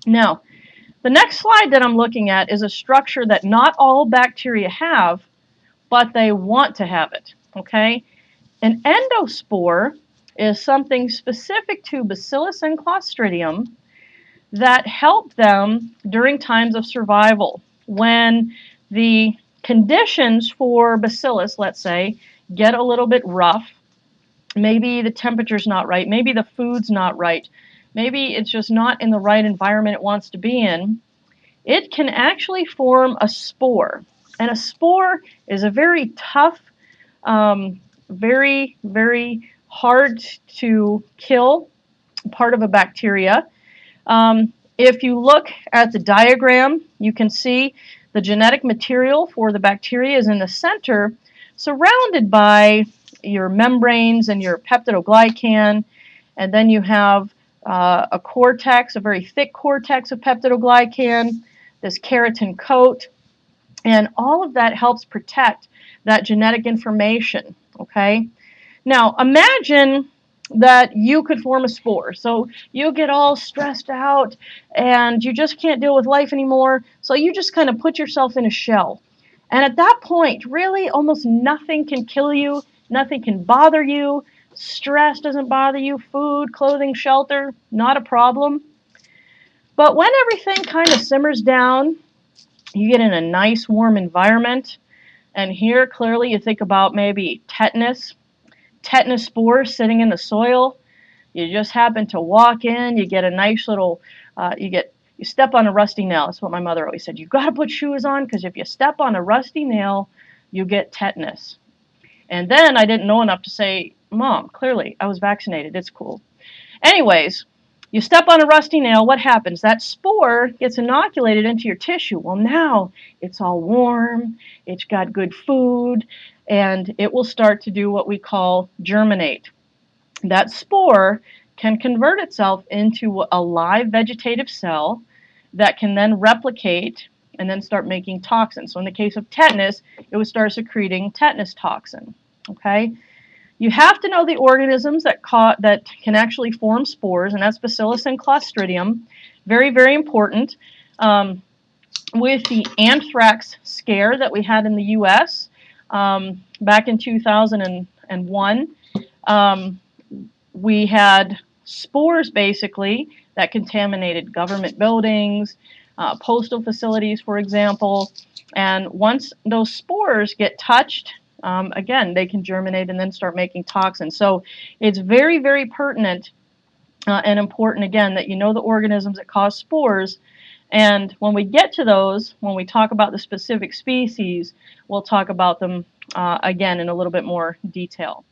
Now, the next slide that I'm looking at is a structure that not all bacteria have, but they want to have it, okay? An endospore is something specific to Bacillus and Clostridium that help them during times of survival. When the conditions for Bacillus, let's say, get a little bit rough, maybe the temperature's not right, maybe the food's not right, maybe it's just not in the right environment it wants to be in, it can actually form a spore. And a spore is a very tough, very, very hard to kill part of a bacteria. If you look at the diagram, you can see the genetic material for the bacteria is in the center, surrounded by your membranes and your peptidoglycan, and then you have a cortex, a very thick cortex of peptidoglycan, this keratin coat, and all of that helps protect that genetic information, okay? Now, imagine that you could form a spore. So you get all stressed out and you just can't deal with life anymore. So you just kind of put yourself in a shell. And at that point, really almost nothing can kill you, nothing can bother you. Stress doesn't bother you, food, clothing, shelter, not a problem. But when everything kind of simmers down, you get in a nice warm environment. And here clearly you think about maybe tetanus spores sitting in the soil. You just happen to walk in, you get a nice little, you step on a rusty nail. That's what my mother always said. You've got to put shoes on because if you step on a rusty nail, you get tetanus. And then I didn't know enough to say, Mom, clearly I was vaccinated. It's cool. Anyways, you step on a rusty nail, what happens? That spore gets inoculated into your tissue. Well, now it's all warm, it's got good food, and it will start to do what we call germinate. That spore can convert itself into a live vegetative cell that can then replicate and then start making toxins. So in the case of tetanus, it would start secreting tetanus toxin. Okay? You have to know the organisms that can actually form spores, and that's Bacillus and Clostridium. Very, very important. With the anthrax scare that we had in the U.S. Back in 2001, we had spores basically that contaminated government buildings, postal facilities, for example. And once those spores get touched, again, they can germinate and then start making toxins. So it's very, very pertinent and important, again, that you know the organisms that cause spores. And when we get to those, when we talk about the specific species, we'll talk about them again in a little bit more detail.